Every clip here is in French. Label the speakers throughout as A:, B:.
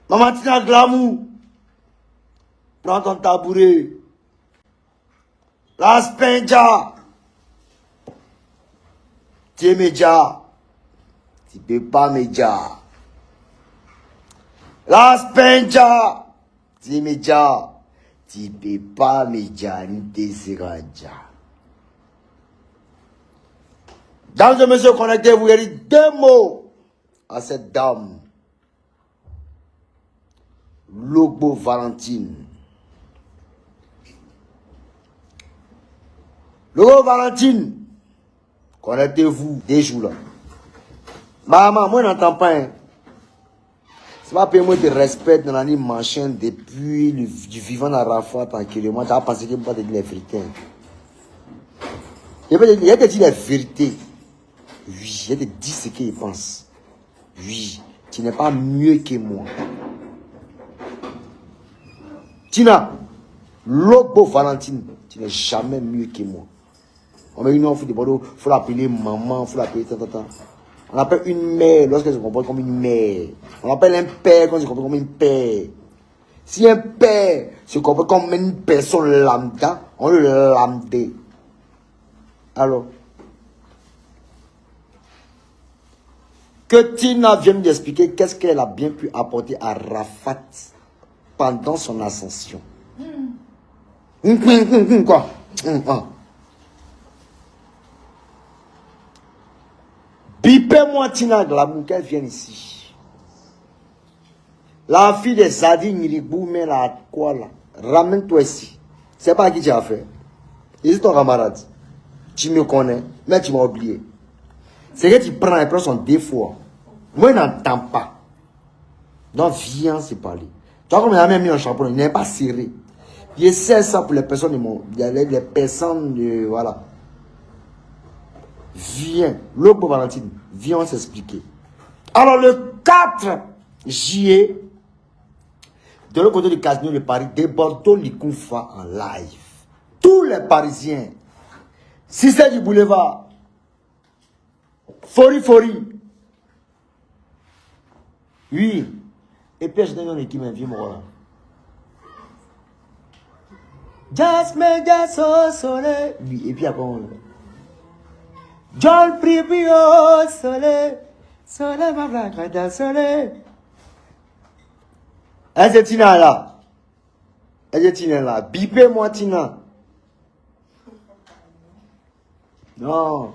A: Maman Tina Glamour, prends ton tabouret. La Spenja. Tu es média. Tu ne peux pas média. La Spenja. Tu es média. Tu ne peux pas média. Ni Desiraja. Dames et messieurs, connectez-vous. Il y a deux mots à cette dame. Lobo Valentine. Lobo Valentine. Connectez-vous des jours là. Maman, moi je n'entends pas. Hein. C'est pas pour moi de respect dans la ligne manchaine depuis du vivant d'Arafat tranquillement. Tu as pensé que je ne peux pas te dire la vérité. Je vais te dire la vérité. Oui, je te dis ce qu'il pense. Oui, tu n'es pas mieux que moi. Tina, Lobo Valentine, tu n'es jamais mieux que moi. On met une offre de Bordeaux, il faut l'appeler maman, il faut l'appeler tant. On appelle une mère lorsqu'elle se comporte comme une mère. On appelle un père quand elle se comporte comme une père. Si un père se comporte comme une personne lambda, on le lambda. Alors, que Tina vienne d'expliquer qu'est-ce qu'elle a bien pu apporter à Rafat pendant son ascension. Quoi? Bipez-moi Tina Glamour, qu'elle vienne ici. La fille de Zadi Niribou, mais là, quoi là? Ramène-toi ici. C'est pas à qui tu as fait. C'est ton camarade. Tu me connais, mais tu m'as oublié. C'est que tu prends son défaut. Moi, je n'entends pas. Donc, viens se parler. Tu vois comme il a même mis un chapeau, il n'est pas serré. Je sais ça pour les personnes les personnes de. Voilà. Viens. Lobo Valentine, viens s'expliquer. Alors, le 4 juillet, de l'autre côté du casino de Paris, de Bordeaux, Likoufa en live. Tous les Parisiens, si c'est du boulevard, Fori. Oui. Et puis, je donne une équipe, un vieux mort. Jasmine, au soleil. Oui, et puis après, on. John Pribi au soleil. Soleil, ma blague, soleil. Est-ce que Tina là? Est-ce que Tina là? Bipez-moi Tina. Non.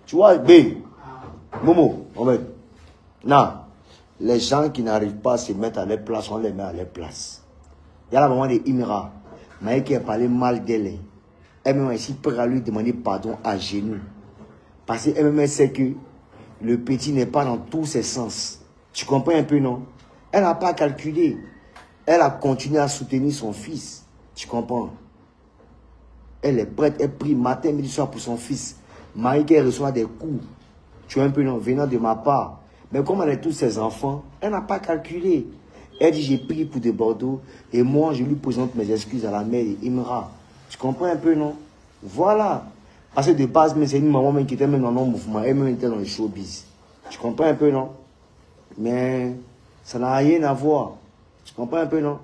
A: Tu vois, B. Momo, on met. Non. Les gens qui n'arrivent pas à se mettre à leur place, on les met à leur place. Il y a la maman de Imra. Maï qui a parlé mal d'elle. Elle-même ici peut lui demander pardon à genoux. Parce qu'elle-même sait que le petit n'est pas dans tous ses sens. Tu comprends un peu, non? Elle n'a pas calculé. Elle a continué à soutenir son fils. Tu comprends? Elle est prête. Elle prie matin, midi, soir pour son fils. Maï qui reçoit des coups. Tu vois un peu, non? Venant de ma part. Mais comme elle a tous ses enfants, elle n'a pas calculé. Elle dit, j'ai prié pour de Bordeaux. Et moi, je lui présente mes excuses à la mère d'Imra. Tu comprends un peu, non? Voilà. Parce que de base, c'est une maman qui était même dans le mouvement. Elle même était dans le showbiz. Tu comprends un peu, non? Mais ça n'a rien à voir. Tu comprends un peu, non?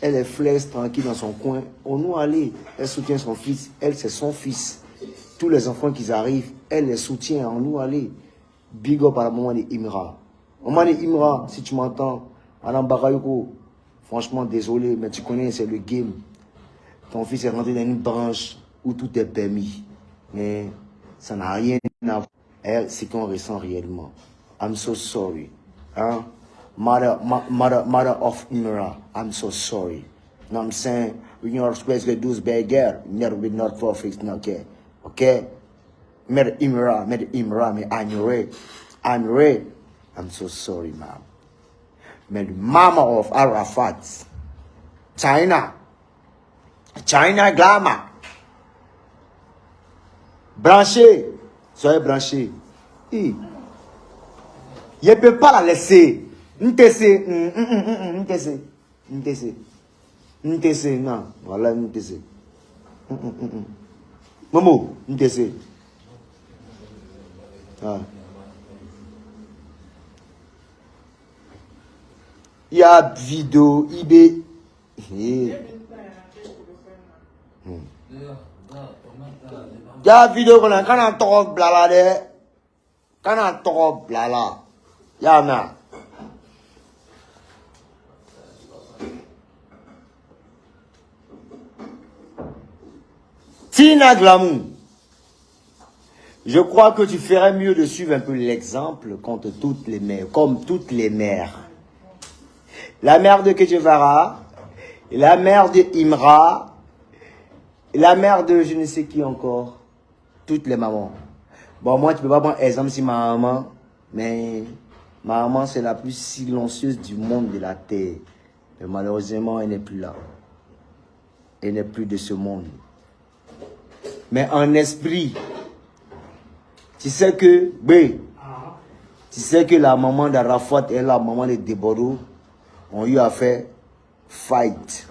A: Elle est flex, tranquille dans son coin. On nous allait. Elle soutient son fils. Elle, c'est son fils. Tous les enfants qui arrivent, elle les soutient. On nous allait. Big up à la maman d'Imra. Maman d'Imra, si tu m'entends, Madame Bakayoko, franchement, désolé, mais tu connais, c'est le game. Ton fils est rentré dans une branche où tout est permis. Mais ça n'a rien à voir. C'est qu'on ressent réellement. I'm so sorry. Hein? Mother of Imra, I'm so sorry. You know what I'm saying? When you're supposed to do this bad girl, never be not for fix, okay? Okay? Mother Imra, me I'm red. I'm so sorry, ma'am. Mais the mama of Arafat, China Glamour. Branché, soyez branchés. Je ne peux pas la laisser. Ntc, non, voilà Ntc. Momo, nous t'essaie. Ah. Il y a vidéo, eBay. Il y a vidéo qu'on a quand on top blala de. Quand on top blala. Il y a ma. Tina Glamour. Je crois que tu ferais mieux de suivre un peu l'exemple contre toutes les mères, comme toutes les mères. La mère de Kejevara, la mère de Imra, la mère de je ne sais qui encore. Toutes les mamans. Bon, moi, tu peux pas prendre exemple si ma maman, mais ma maman, c'est la plus silencieuse du monde de la terre. Mais malheureusement, elle n'est plus là. Elle n'est plus de ce monde. Mais en esprit, tu sais que, tu sais que la maman d'Arafat et la maman de Deboro ont eu à faire fight.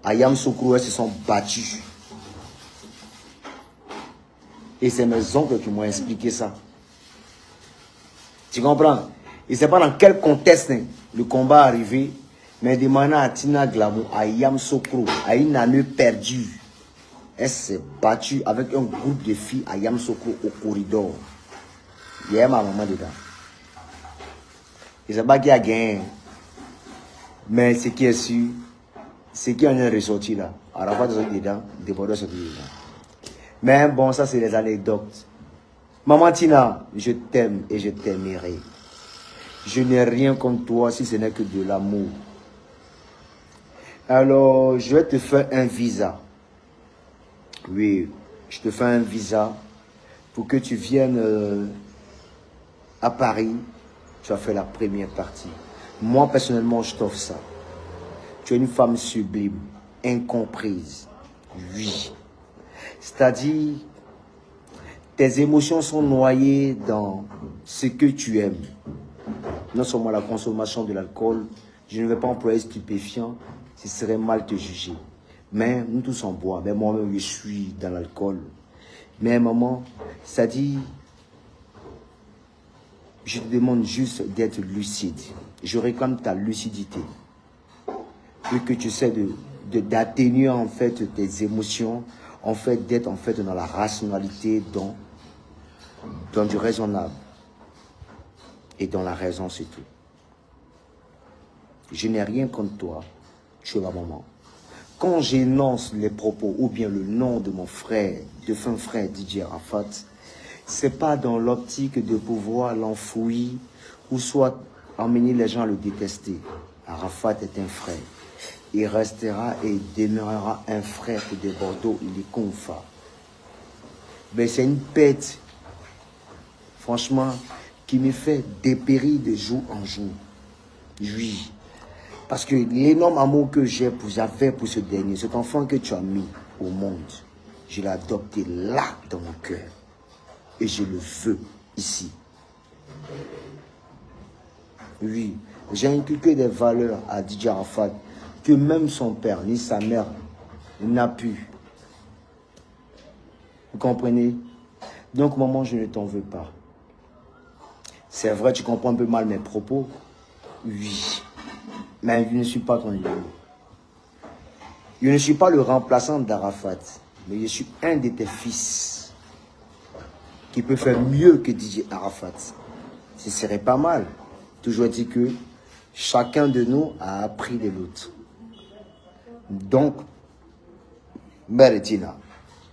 A: Ayam Sokro, elles se sont battus. Et c'est mes oncles qui m'ont expliqué ça. Tu comprends? Et c'est pas dans quel contexte le combat est arrivé, mais demandant à Tina Glamour, à Ayam Sokro, à une année perdue. Elle s'est battue avec un groupe de filles à Yamsoko au corridor. Il y a ma maman dedans. Et c'est pas qui a gagné. Mais ce qui est sûr, ce qui en est ressorti là. Arafat est sorti dedans, Débordeur est sorti dedans. Mais bon, ça c'est les anecdotes. Maman Tina, je t'aime et je t'aimerai. Je n'ai rien contre toi si ce n'est que de l'amour. Alors, je vais te faire un visa. Oui, je te fais un visa pour que tu viennes à Paris. Tu as fait la première partie. Moi, personnellement, je t'offre ça. Tu es une femme sublime, incomprise. Oui. C'est-à-dire, tes émotions sont noyées dans ce que tu aimes. Non seulement la consommation de l'alcool, je ne vais pas employer stupéfiant, ce serait mal te juger. Mais nous tous on boit, mais moi-même je suis dans l'alcool. Mais maman, ça dit, je te demande juste d'être lucide. Je réclame ta lucidité. Et que tu sais d'atténuer en fait tes émotions, en fait d'être en fait dans la rationalité, dans du raisonnable. Et dans la raison, c'est tout. Je n'ai rien contre toi, tu es ma maman. Quand j'énonce les propos ou bien le nom de mon frère, de fin frère Didier Arafat, c'est pas dans l'optique de pouvoir l'enfouir ou soit emmener les gens à le détester. Arafat est un frère. Il restera et demeurera un frère de Bordeaux, il est Konfa. Mais c'est une bête, franchement, qui me fait dépérir de jour en jour. Oui. Parce que l'énorme amour que j'avais pour ce dernier, cet enfant que tu as mis au monde, je l'ai adopté là dans mon cœur. Et je le veux ici. Oui, j'ai inculqué des valeurs à Didier Arafat que même son père ni sa mère n'a pu. Vous comprenez? Donc maman, je ne t'en veux pas. C'est vrai, tu comprends un peu mal mes propos. Oui. Mais je ne suis pas ton ennemi. Je ne suis pas le remplaçant d'Arafat, mais je suis un de tes fils qui peut faire mieux que Didier Arafat. Ce serait pas mal. Toujours dit que chacun de nous a appris de l'autre. Donc, Mère Tina,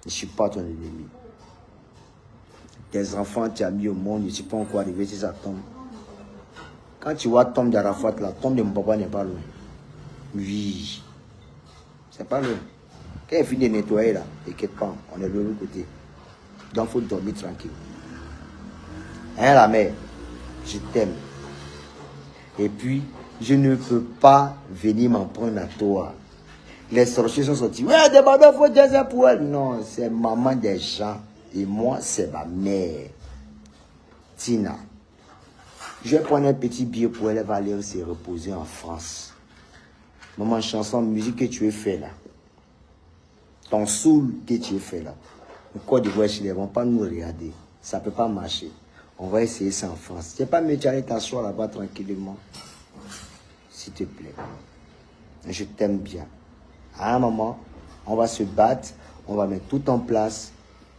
A: je ne suis pas ton ennemi. Tes enfants, tu as mis au monde, je ne suis pas encore arrivé si ça tombe. Quand tu vois tombe d'Arafat, la tombe de mon papa n'est pas loin. Oui. C'est pas loin. Quand il finit de nettoyer là, t'inquiète pas, on est de l'autre côté. Donc il faut dormir tranquille. Hein la mère, je t'aime. Et puis, je ne peux pas venir m'en prendre à toi. Les sorciers sont sortis. Ouais, demandez, il faut dire ça pour elle. Non, c'est maman des gens. Et moi, c'est ma mère. Tina. Je vais prendre un petit billet pour elle, elle va aller se reposer en France. Maman, chanson, musique que tu as fait là. Ton soul que tu as fait là. Le Côte d'Ivoire, ils ne vont pas nous regarder. Ça ne peut pas marcher. On va essayer ça en France. C'est pas mieux d'aller t'asseoir là-bas tranquillement. S'il te plaît. Je t'aime bien. À un moment, on va se battre. On va mettre tout en place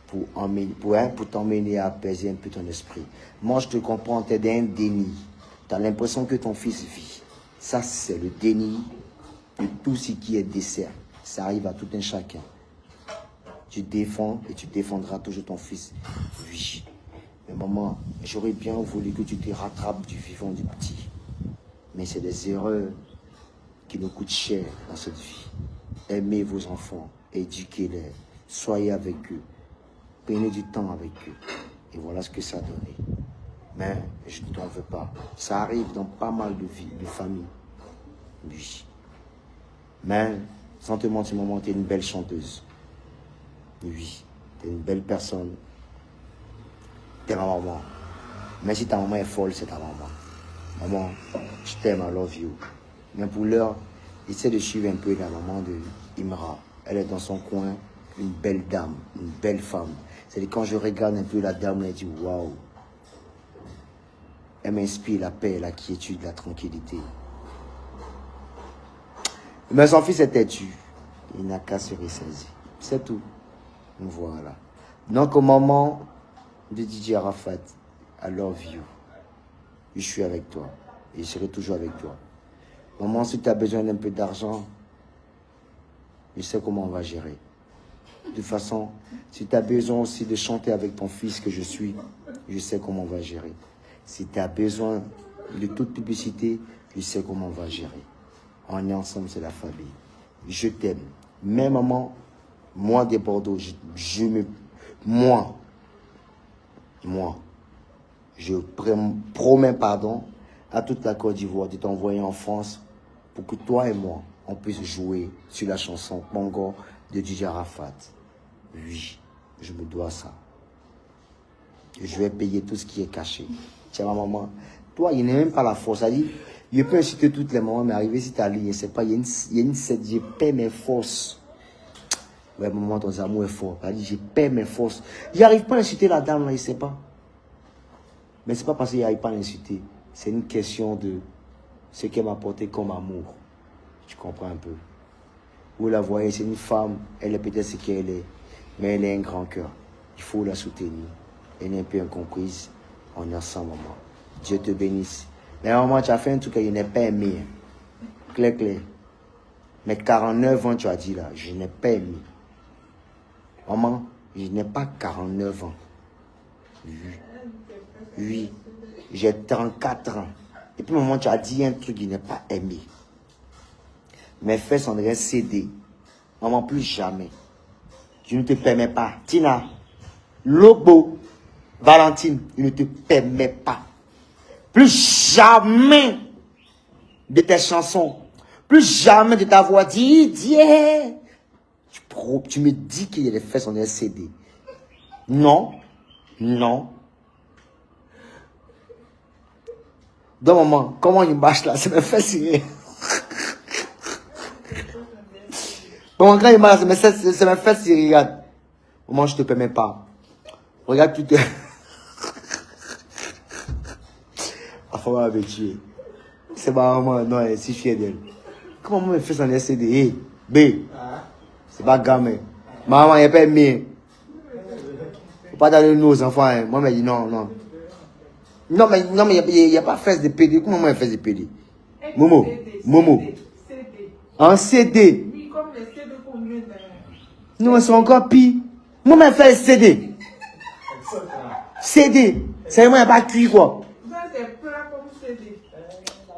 A: pour t'emmener à apaiser un peu ton esprit. Moi, je te comprends. Tu es dans un déni. Tu as l'impression que ton fils vit. Ça, c'est le déni de tout ce qui est dessert. Ça arrive à tout un chacun. Tu défends et tu défendras toujours ton fils. Oui. Mais maman, j'aurais bien voulu que tu te rattrapes du vivant du petit. Mais c'est des erreurs qui nous coûtent cher dans cette vie. Aimez vos enfants, éduquez-les, soyez avec eux, prenez du temps avec eux. Et voilà ce que ça a donné. Mais je ne t'en veux pas. Ça arrive dans pas mal de vies, de familles. Oui. Mais, sans te mentir, maman, tu es une belle chanteuse. Oui, tu es une belle personne. Tu es ma maman. Mais si ta maman est folle, c'est ta maman. Maman, je t'aime, I love you. Mais pour l'heure, essaie de suivre un peu la maman de Imra. Elle est dans son coin, une belle dame, une belle femme. C'est-à-dire quand je regarde un peu la dame, elle dit waouh. Elle m'inspire la paix, la quiétude, la tranquillité. Mais son fils est têtu. Il n'a qu'à se ressaisir. C'est tout. Voilà. Donc au moment de DJ Arafat, I love you. Je suis avec toi. Et je serai toujours avec toi. Maman, si tu as besoin d'un peu d'argent, je sais comment on va gérer. De toute façon, si tu as besoin aussi de chanter avec ton fils que je suis, je sais comment on va gérer. Si tu as besoin de toute publicité, je sais comment on va gérer. On est ensemble, c'est la famille. Je t'aime. Mais maman, moi des Bordeaux, moi, je promets pardon à toute la Côte d'Ivoire de t'envoyer en France pour que toi et moi, on puisse jouer sur la chanson Pongo de DJ Arafat. Oui, je me dois ça. Je vais payer tout ce qui est caché. Tiens, ma maman, toi, il n'est même pas la force. Ça dit, je peux inciter toutes les mamans, mais arriver si tu as lié, c'est pas, il y a une je paie mes forces. Ouais, maman, ton amour est fort. Ça dit, je paie mes forces. Il n'arrive pas à inciter la dame, là, il ne sait pas. Mais ce n'est pas parce qu'il n'arrive pas à l'inciter. C'est une question de ce qu'elle m'a apporté comme amour. Tu comprends un peu. Vous la voyez, c'est une femme, elle est peut-être ce qu'elle est, mais elle a un grand cœur. Il faut la soutenir. Elle est un peu incomprise. On est ensemble, maman. Dieu te bénisse. Mais maman, tu as fait un truc que je n'ai pas aimé. Clair, clair. Mais 49 ans, tu as dit là, je n'ai pas aimé. Maman, je n'ai pas 49 ans. Oui. J'ai 34 ans. Et puis, maman, tu as dit un truc que je n'ai pas aimé. Mes fesses sont déjà cédées. Maman, plus jamais. Je ne te permets pas. Tina, Lobo, Valentine, je ne te permets pas. Plus jamais de tes chansons. Plus jamais de ta voix. Didier. Tu me dis que les fesses sont déjà cédées. Non. Non. Donc, maman, comment il marche là? C'est mes fesses serrées. Bon, quand il marche, c'est mes fesses serrées. Regarde. Maman, je ne te permets pas. Regarde, tu te... La femme m'avait tué. C'est ma maman, non, elle est si fière d'elle. Comment maman me fait son SCD? Hey, B. C'est pas gamin. Maman, il n'y a pas aimé. Faut pas donner nos enfants. Hein. Moi, elle dit non, non. Non, mais il n'y a pas de fesses de PD. Comment maman fait de PD? Momo. Momo. En CD.
B: Oui, comme les CD combien de...
A: Non, mais c'est encore pire. Maman, elle fait CD. CD. C'est vraiment, il n'y a pas cuit, quoi.
B: C'est plat comme CD.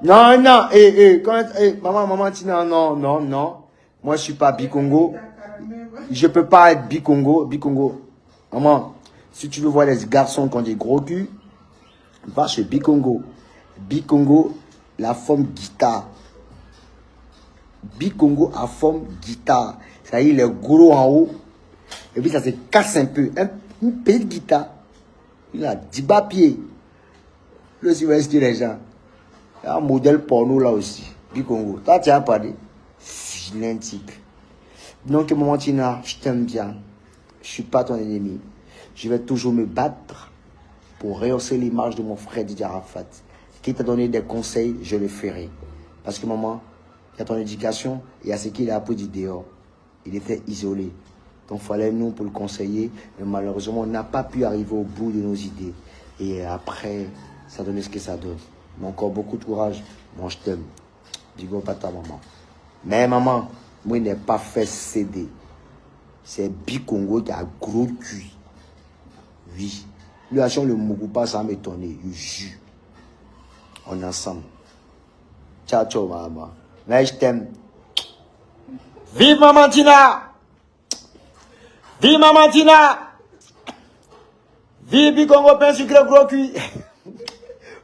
A: Non, non, maman, Tina, non, non, non. Moi, je suis pas Bikongo. Je peux pas être Bikongo. Bikongo. Maman, si tu veux voir les garçons qui ont des gros culs, va chez Bikongo. Bikongo, la forme guitare. Bikongo a forme guitare. Ça y est, il est gros en haut. Et puis ça se casse un peu. Une petite guitare. Il a 10 bas pieds. Le silvestre les gens. Il y a un modèle porno là aussi. Bikongo. Toi, tu as parlé. Vilain type. Donc, maman Tina, je t'aime bien. je ne suis pas ton ennemi. Je vais toujours me battre pour rehausser l'image de mon frère Didier Arafat. Qui t'a donné des conseils, je le ferai. Parce que maman, il y a ton éducation, il y a ce qu'il a appris du dehors. Il était isolé. Donc il fallait nous pour le conseiller. Mais malheureusement, on n'a pas pu arriver au bout de nos idées. Et après, ça donne ce que ça donne. Mais encore beaucoup de courage. Moi, je t'aime. Digo pas ta maman. Mais maman, moi, il n'est pas fait céder. C'est Bikongo qui a gros cul. Oui. Lui, action le Mougoupa, ça m'étonner. Je jure. On est ensemble. Ciao, ciao, maman. Mais je t'aime. Vive Maman Tina! Vive Maman Tina! Vive Bikongo, pain sucré gros cuit!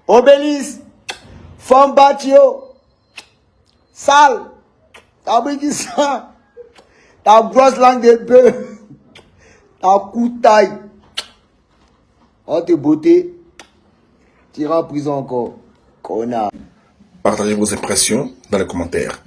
A: Obélis! Femme Batio! Sale! T'as pris ça? Ta grosse langue de bœuf! Ta coutaille! Oh, tes beautés! Tu iras en prison encore. Connard!
C: Partagez vos impressions dans les commentaires.